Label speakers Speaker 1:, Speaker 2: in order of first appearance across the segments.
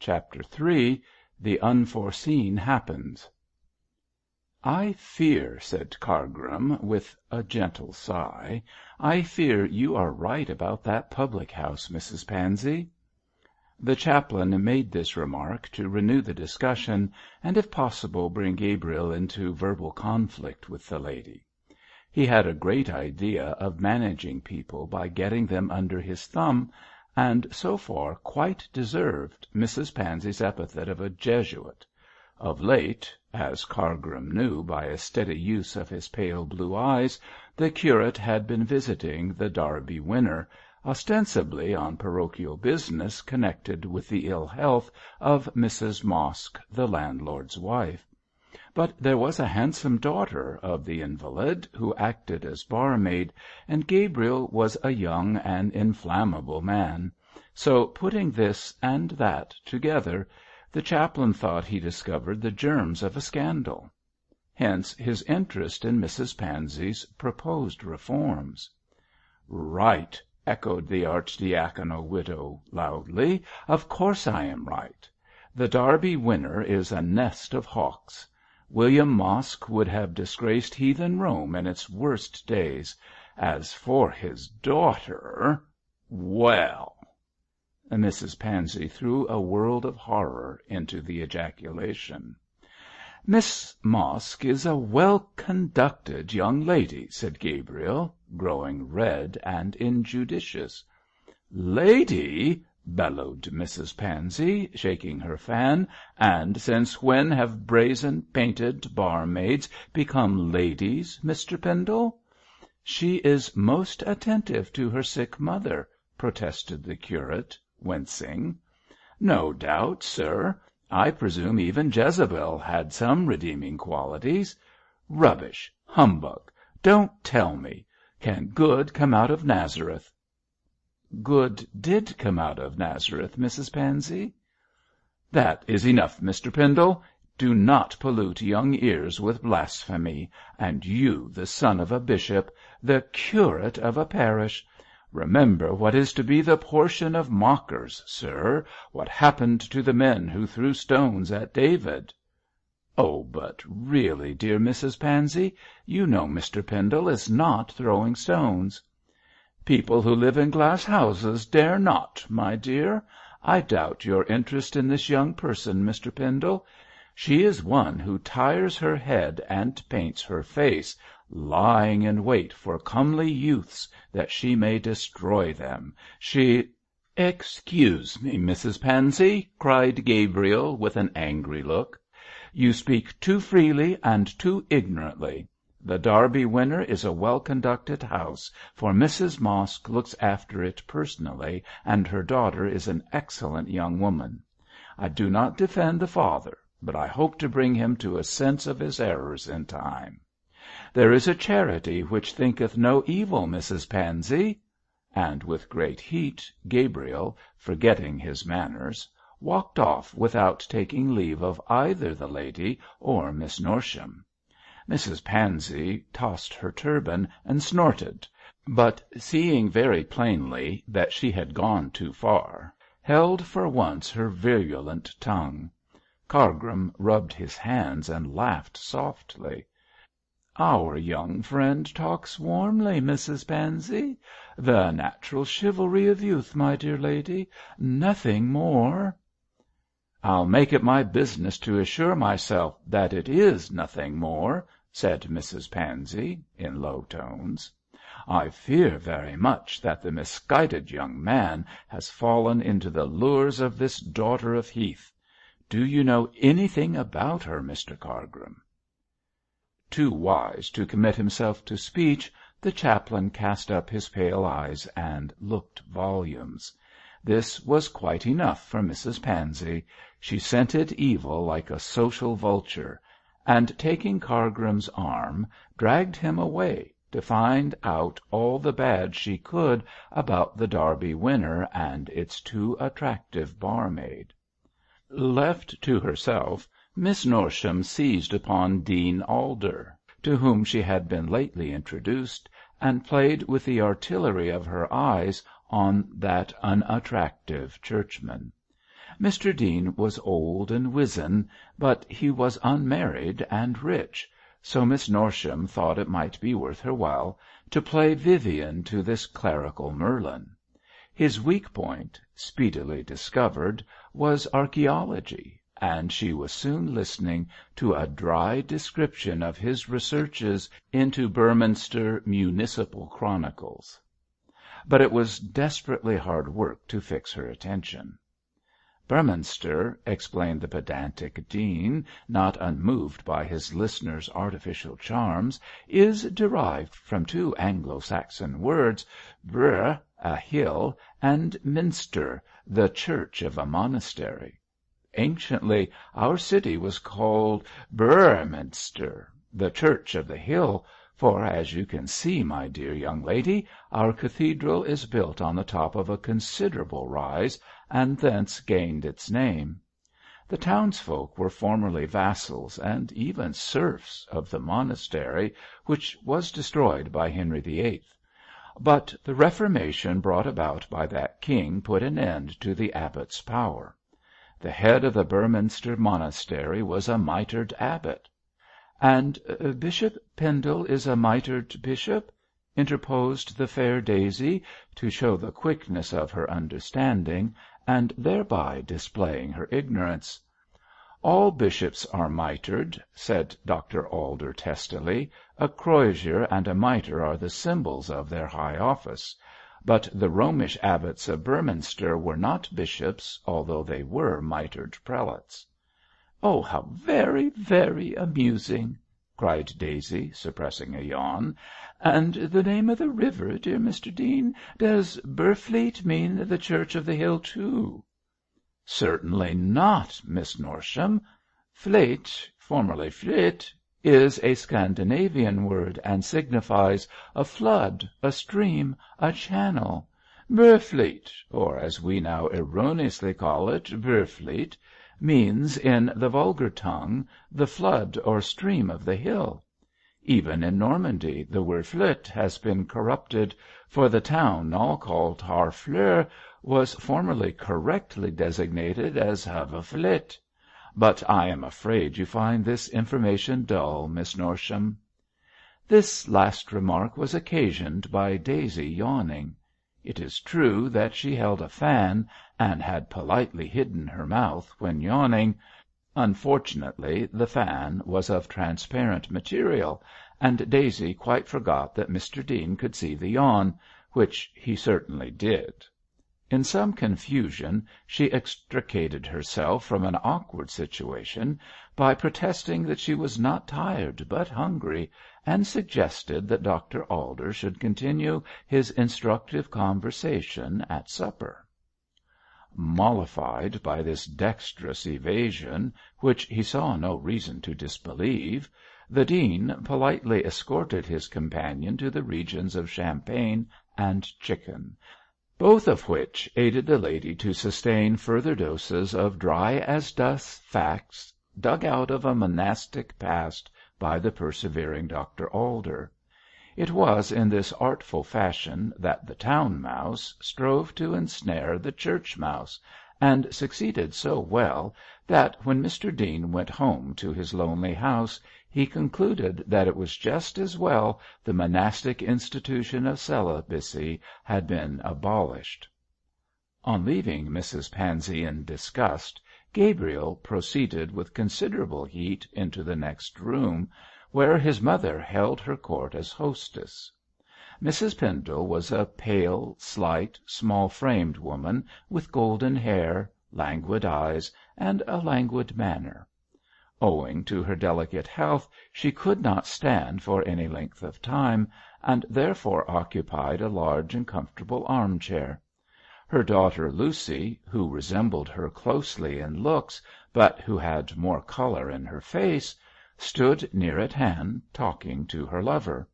Speaker 1: CHAPTER III. The Unforeseen Happens. "I fear," said Cargrim, with a gentle sigh, "I fear you are right about that public house, Mrs. Pansey." The chaplain made this remark to renew the discussion, and if possible bring Gabriel into verbal conflict with the lady. He had a great idea of managing people by getting them under his thumb, and so far quite deserved Mrs. Pansey's epithet of a Jesuit. Of late, as Cargrim knew by a steady use of his pale blue eyes, the curate had been visiting the Derby Winner, ostensibly on parochial business connected with the ill health of Mrs. Mosk, the landlord's wife. But there was a handsome daughter of the invalid who acted as barmaid, and Gabriel was a young and inflammable man; so, putting this and that together, the chaplain thought he discovered the germs of a scandal. Hence his interest in Mrs. Pansey's proposed reforms. "Right," echoed the archdiaconal widow loudly. "Of course I am right. The Derby Winner is a nest of hawks. William Mosk would have disgraced heathen Rome in its worst days. As for his daughter, well—" Mrs. Pansey threw a world of horror into the ejaculation. "Miss Mosk is a well-conducted young lady," said Gabriel, growing red and injudicious. "Lady!" bellowed Mrs. Pansey, shaking her fan. "And since when have brazen-painted barmaids become ladies, Mr. Pendle?" "She is most attentive to her sick mother," protested the curate, wincing. "No doubt, sir. I presume even Jezebel had some redeeming qualities. Rubbish! Humbug! Don't tell me! Can good come out of Nazareth?" "Good did come out of Nazareth, Mrs. Pansey." "That is enough, Mr. Pendle. Do not pollute young ears with blasphemy. And you, the son of a bishop, the curate of a parish! Remember what is to be the portion of mockers, sir. What happened to the men who threw stones at David?" "Oh, but really, dear Mrs. Pansey, you know Mr. Pendle is not throwing stones." "People who live in glass houses dare not, my dear. I doubt your interest in this young person, Mr. Pendle. She is one who tires her head and paints her face, lying in wait for comely youths that she may destroy them. She—" "Excuse me, Mrs. Pansey," cried Gabriel, with an angry look. "You speak too freely and too ignorantly. The Derby Winner is a well-conducted house, for Mrs. Mosk looks after it personally, and her daughter is an excellent young woman. I do not defend the father, but I hope to bring him to a sense of his errors in time. There is a charity which thinketh no evil, Mrs. Pansey." And with great heat, Gabriel, forgetting his manners, walked off without taking leave of either the lady or Miss Norsham. Mrs. Pansey tossed her turban and snorted, but, seeing very plainly that she had gone too far, held for once her virulent tongue. Cargrim rubbed his hands and laughed softly. "Our young friend talks warmly, Mrs. Pansey. The natural chivalry of youth, my dear lady. Nothing more." "I'll make it my business to assure myself that it is nothing more," said Mrs. Pansey, in low tones. "I fear very much that the misguided young man has fallen into the lures of this daughter of Heath. Do you know anything about her, Mr. Cargrim?" Too wise to commit himself to speech, the chaplain cast up his pale eyes and looked volumes. This was quite enough for Mrs. Pansey. She scented evil like a social vulture, and, taking Cargrim's arm, dragged him away to find out all the bad she could about the Derby Winner and its too attractive barmaid. Left to herself, Miss Norsham seized upon Dean Alder, to whom she had been lately introduced, and played with the artillery of her eyes on that unattractive churchman. Mr. Dean was old and wizen, but he was unmarried and rich, so Miss Norsham thought it might be worth her while to play Vivian to this clerical Merlin. His weak point, speedily discovered, was archaeology, and she was soon listening to a dry description of his researches into Beorminster municipal chronicles. But it was desperately hard work to fix her attention. Beorminster, explained the pedantic Dean, not unmoved by his listener's artificial charms, is derived from two Anglo-Saxon words, Br, a hill, and Minster, the church of a monastery. Anciently our city was called Beorminster, the church of the hill, for, as you can see, my dear young lady, our cathedral is built on the top of a considerable rise, and thence gained its name. The townsfolk were formerly vassals and even serfs of the monastery, which was destroyed by Henry VIII. But the Reformation brought about by that king put an end to the abbot's power. The head of the Beorminster monastery was a mitred abbot. "And Bishop Pendle is a mitred bishop?" interposed the fair Daisy, to show the quickness of her understanding, and thereby displaying her ignorance. "All bishops are mitred," said Dr. Alder, testily. "A crozier and a mitre are the symbols of their high office. But the Romish abbots of Beorminster were not bishops, although they were mitred prelates." "Oh, how very, very amusing!" cried Daisy, suppressing a yawn. "And the name of the river, dear Mr. Dean? Does Burfleet mean the Church of the Hill, too?" "Certainly not, Miss Norsham. Fleet, formerly Flit, is a Scandinavian word, and signifies a flood, a stream, a channel. Burfleet, or as we now erroneously call it, Burfleet, means, in the vulgar tongue, the flood or stream of the hill. Even in Normandy the word flit has been corrupted, for the town, now called Harfleur, was formerly correctly designated as Haverflit. But I am afraid you find this information dull, Miss Norsham." This last remark was occasioned by Daisy yawning. It is true that she held a fan, and had politely hidden her mouth when yawning. Unfortunately, the fan was of transparent material, and Daisy quite forgot that Mr. Dean could see the yawn, which he certainly did. In some confusion she extricated herself from an awkward situation by protesting that she was not tired but hungry, and suggested that Dr. Alder should continue his instructive conversation at supper. Mollified by this dexterous evasion, which he saw no reason to disbelieve, the Dean politely escorted his companion to the regions of champagne and chicken, both of which aided the lady to sustain further doses of dry-as-dust facts dug out of a monastic past by the persevering Dr. Alder. It was in this artful fashion that the town mouse strove to ensnare the church mouse, and succeeded so well that when Mr. Dean went home to his lonely house he concluded that it was just as well the monastic institution of celibacy had been abolished. On leaving Mrs. Pansey in disgust, Gabriel proceeded with considerable heat into the next room, where his mother held her court as hostess. Mrs. Pendle was a pale, slight, small-framed woman, with golden hair, languid eyes, and a languid manner. Owing to her delicate health, she could not stand for any length of time, and therefore occupied a large and comfortable arm-chair. Her daughter Lucy, who resembled her closely in looks, but who had more colour in her face, stood near at hand talking to her lover.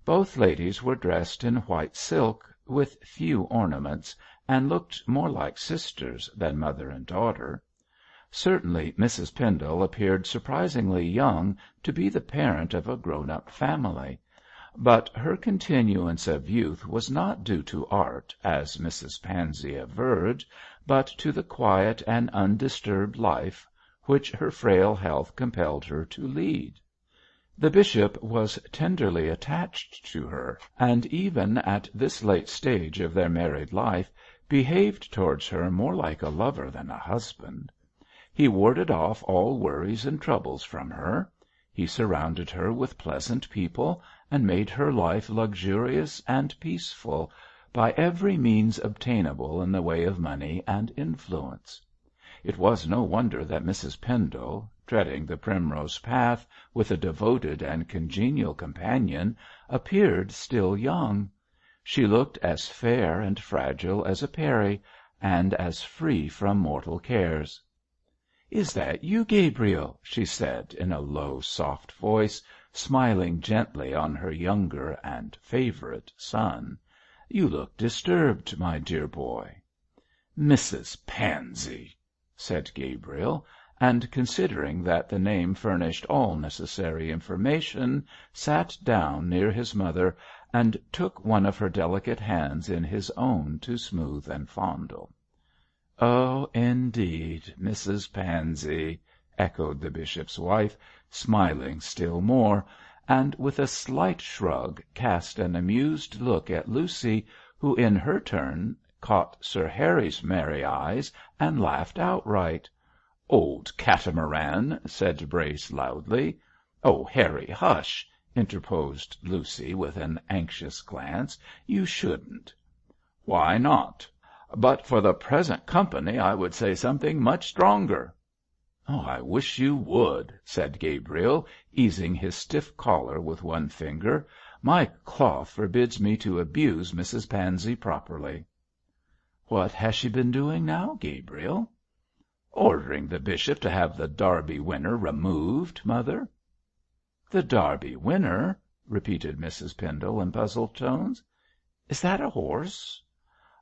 Speaker 1: Both ladies were dressed in white silk, with few ornaments, and looked more like sisters than mother and daughter. Certainly Mrs. Pendle appeared surprisingly young to be the parent of a grown-up family, But her continuance of youth was not due to art, as Mrs. Pansey averred, but to the quiet and undisturbed life which her frail health compelled her to lead. The bishop was tenderly attached to her, and even at this late stage of their married life behaved towards her more like a lover than a husband. He warded off all worries and troubles from her. He surrounded her with pleasant people, and made her life luxurious and peaceful by every means obtainable in the way of money and influence. It was no wonder that Mrs. Pendle, treading the primrose path with a devoted and congenial companion, appeared still young. She looked as fair and fragile as a peri, and as free from mortal cares. "Is that you, Gabriel?" she said, in a low, soft voice, smiling gently on her younger and favourite son. "You look disturbed, my dear boy." "Mrs. Pansey," said Gabriel, and, considering that the name furnished all necessary information, sat down near his mother and took one of her delicate hands in his own to smooth and fondle. "Oh, indeed, Mrs. Pansey," echoed the bishop's wife, smiling still more, and with a slight shrug cast an amused look at Lucy, who in her turn caught Sir Harry's merry eyes and laughed outright. "Old catamaran!" said Brace loudly. "Oh, Harry, hush!" interposed Lucy with an anxious glance. "You shouldn't." "Why not? But for the present company I would say something much stronger." "I wish you would," said Gabriel, easing his stiff collar with one finger. "My cloth forbids me to abuse Mrs. Pansey properly." "What has she been doing now, Gabriel?" "Ordering the bishop to have the Derby winner removed, mother." "The Derby winner?" repeated Mrs. Pendle in puzzled tones. "Is that a horse?"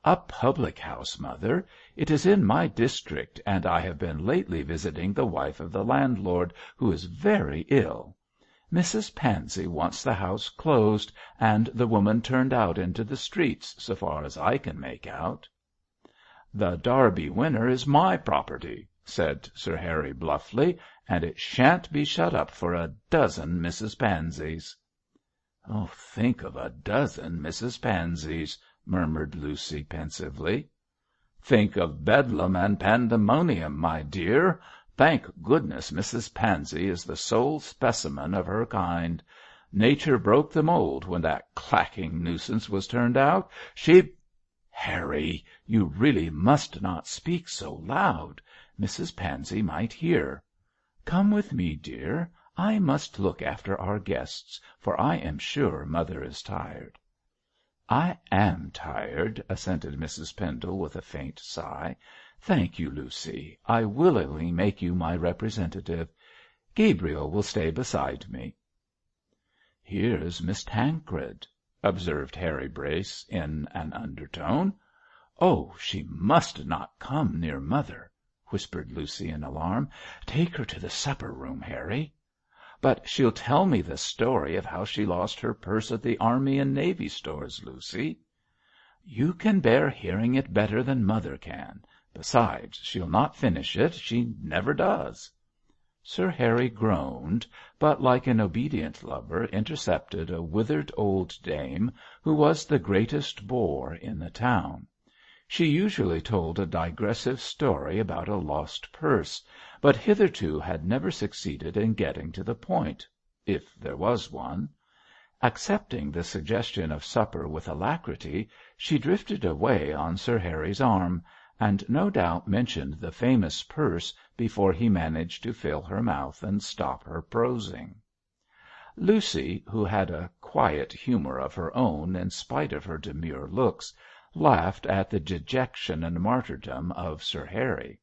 Speaker 1: "A public house, mother. It is in my district, and I have been lately visiting the wife of the landlord, who is very ill. Mrs. Pansey wants the house closed, and the woman turned out into the streets, so far as I can make out." "The Derby winner is my property," said Sir Harry bluffly, "and it shan't be shut up for a dozen Mrs. Panseys." "Think of a dozen Mrs. Panseys," murmured Lucy pensively. "Think of Bedlam and pandemonium, my dear. Thank goodness Mrs. Pansey is the sole specimen of her kind. Nature broke the mould when that clacking nuisance was turned out. She—" "Harry, you really must not speak so loud. Mrs. Pansey might hear. Come with me, dear. I must look after our guests, for I am sure mother is tired." "I am tired," assented Mrs. Pendle with a faint sigh. "Thank you, Lucy. I willingly make you my representative. Gabriel will stay beside me." "Here's Miss Tancred," observed Harry Brace in an undertone. "Oh, she must not come near mother," whispered Lucy in alarm. "Take her to the supper room, Harry." "But she'll tell me the story of how she lost her purse at the Army and Navy Stores, Lucy." "You can bear hearing it better than mother can. Besides, she'll not finish it. She never does." Sir Harry groaned, but like an obedient lover intercepted a withered old dame who was the greatest bore in the town. She usually told a digressive story about a lost purse, but hitherto had never succeeded in getting to the point, if there was one. Accepting the suggestion of supper with alacrity, she drifted away on Sir Harry's arm, and no doubt mentioned the famous purse before he managed to fill her mouth and stop her prosing. Lucy, who had a quiet humour of her own in spite of her demure looks, laughed at the dejection and martyrdom of Sir Harry,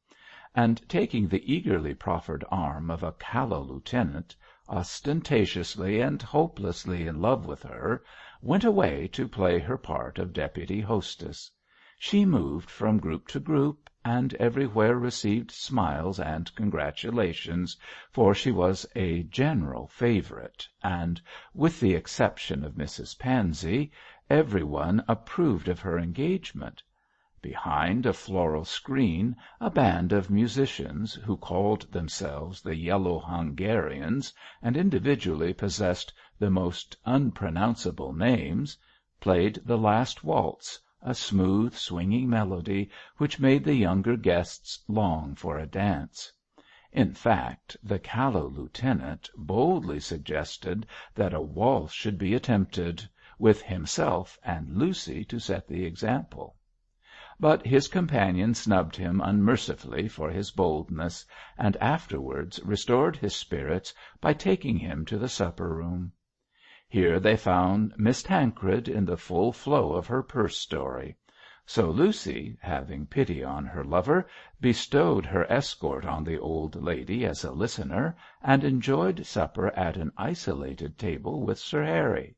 Speaker 1: and taking the eagerly proffered arm of a callow lieutenant, ostentatiously and hopelessly in love with her, went away to play her part of deputy hostess. She moved from group to group, and everywhere received smiles and congratulations, for she was a general favourite, and, with the exception of Mrs. Pansey, every one approved of her engagement. Behind a floral screen a band of musicians, who called themselves the Yellow Hungarians, and individually possessed the most unpronounceable names, played the last waltz, a smooth, swinging melody which made the younger guests long for a dance. In fact, the callow lieutenant boldly suggested that a waltz should be attempted, with himself and Lucy to set the example. But his companion snubbed him unmercifully for his boldness, and afterwards restored his spirits by taking him to the supper-room. Here they found Miss Tancred in the full flow of her purse story; so Lucy, having pity on her lover, bestowed her escort on the old lady as a listener, and enjoyed supper at an isolated table with Sir Harry.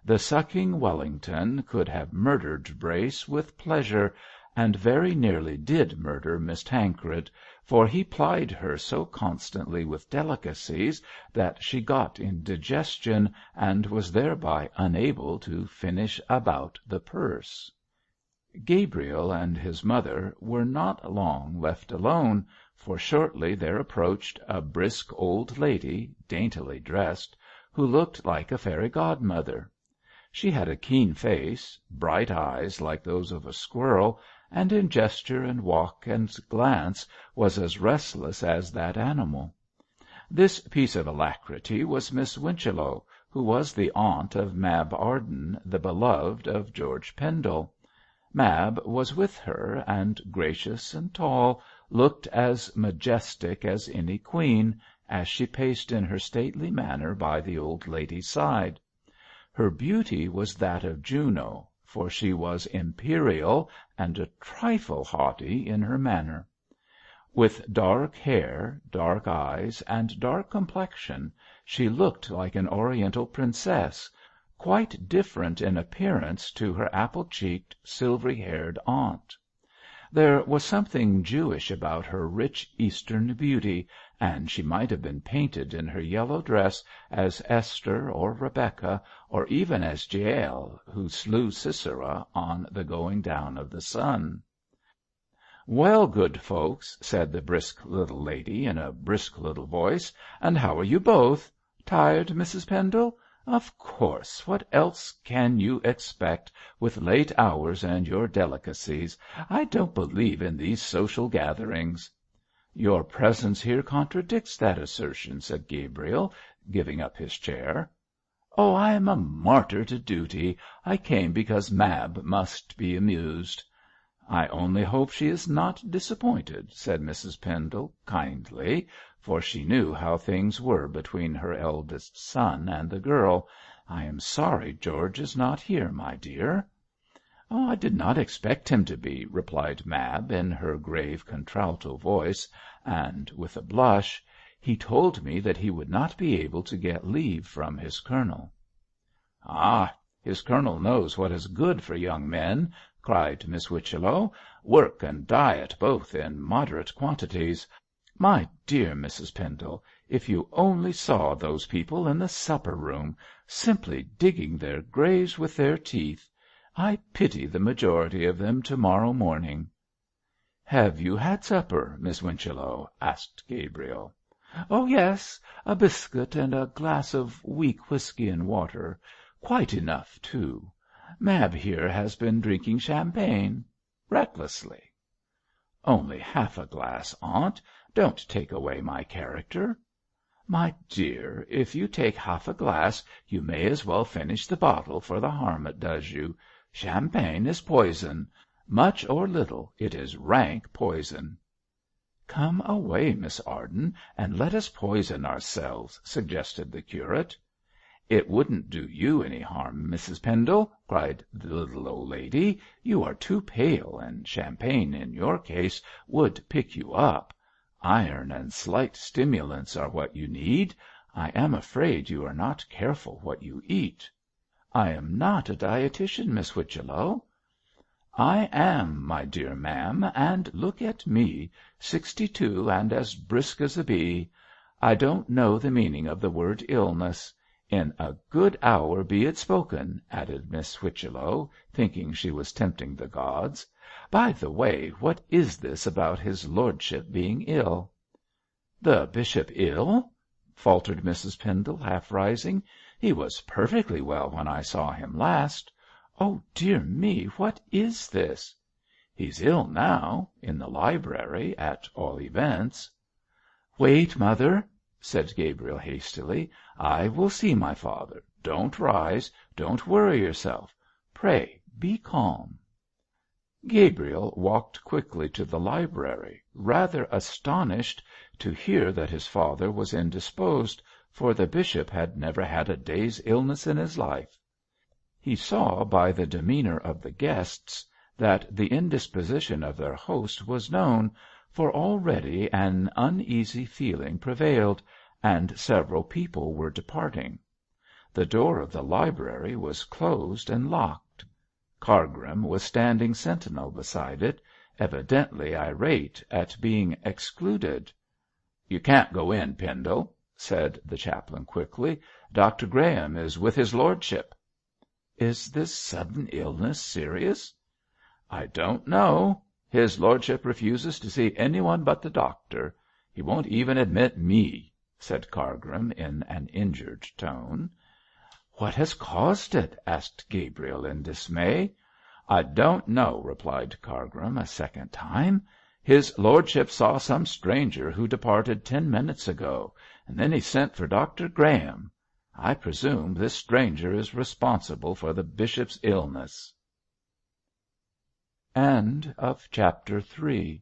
Speaker 1: The sucking Wellington could have murdered Brace with pleasure, and very nearly did murder Miss Tancred, for he plied her so constantly with delicacies that she got indigestion, and was thereby unable to finish about the purse. Gabriel and his mother were not long left alone, for shortly there approached a brisk old lady, daintily dressed, who looked like a fairy godmother. She had a keen face, bright eyes like those of a squirrel, and in gesture and walk and glance was as restless as that animal. This piece of alacrity was Miss Winchello, who was the aunt of Mab Arden, the beloved of George Pendle. Mab was with her, and, gracious and tall, looked as majestic as any queen, as she paced in her stately manner by the old lady's side. Her beauty was that of Juno, for she was imperial and a trifle haughty in her manner. With dark hair, dark eyes, and dark complexion, she looked like an oriental princess, quite different in appearance to her apple-cheeked, silvery-haired aunt. There was something Jewish about her rich Eastern beauty, and she might have been painted in her yellow dress as Esther or Rebecca, or even as Jael, who slew Sisera on the going down of the sun. "Well, good folks," said the brisk little lady in a brisk little voice, "and how are you both? Tired, Mrs. Pendle? Of course. What else can you expect, with late hours and your delicacies? I don't believe in these social gatherings." "Your presence here contradicts that assertion," said Gabriel, giving up his chair. "Oh, I am a martyr to duty. I came because Mab must be amused." "I only hope she is not disappointed," said Mrs. Pendle, kindly, for she knew how things were between her eldest son and the girl. "I am sorry George is not here, my dear." "I did not expect him to be," replied Mab, in her grave contralto voice, and with a blush. "He told me that he would not be able to get leave from his colonel." "Ah, his colonel knows what is good for young men," cried Miss Whichello. "Work and diet both in moderate quantities. My dear Mrs. Pendle, if you only saw those people in the supper-room, simply digging their graves with their teeth! I pity the majority of them to-morrow morning." "Have you had supper, Miss Winchello?" asked Gabriel. "Oh, yes. A biscuit and a glass of weak whisky and water. Quite enough, too. Mab here has been drinking champagne recklessly." "Only half a glass, aunt. Don't take away my character." "My dear, if you take half a glass you may as well finish the bottle for the harm it does you. Champagne is poison. Much or little, it is rank poison." "Come away, Miss Arden, and let us poison ourselves," suggested the curate. "It wouldn't do you any harm, Mrs. Pendle," cried the little old lady. "You are too pale, and champagne in your case would pick you up. Iron and slight stimulants are what you need. I am afraid you are not careful what you eat." "I am not a dietitian, Miss Whichello." "I am, my dear ma'am, and look at me, 62 and as brisk as a bee. I don't know the meaning of the word illness. In a good hour be it spoken," added Miss Whichello, thinking she was tempting the gods. "By the way, what is this about his lordship being ill?" "The bishop ill?" faltered Mrs. Pendle, half rising. "He was perfectly well when I saw him last. Oh, dear me, what is this?" "He's ill now in the library, at all events." "Wait, mother," said Gabriel, hastily. "I will see my father. Don't rise. Don't worry yourself. Pray be calm." Gabriel walked quickly to the library, rather astonished to hear that his father was indisposed, for the bishop had never had a day's illness in his life. He saw by the demeanour of the guests that the indisposition of their host was known, for already an uneasy feeling prevailed, and several people were departing. The door of the library was closed and locked. Cargrim was standing sentinel beside it, evidently irate at being excluded. "You can't go in, Pendle," said the chaplain quickly. "Dr Graham is with his lordship." "Is this sudden illness serious?" "I don't know. His lordship refuses to see any one but the doctor. He won't even admit me," said Cargrim, in an injured tone. "What has caused it?" asked Gabriel, in dismay. "I don't know," replied Cargrim a second time. "His lordship saw some stranger who departed 10 minutes ago, and then he sent for Dr Graham. I presume this stranger is responsible for the bishop's illness." Chapter 4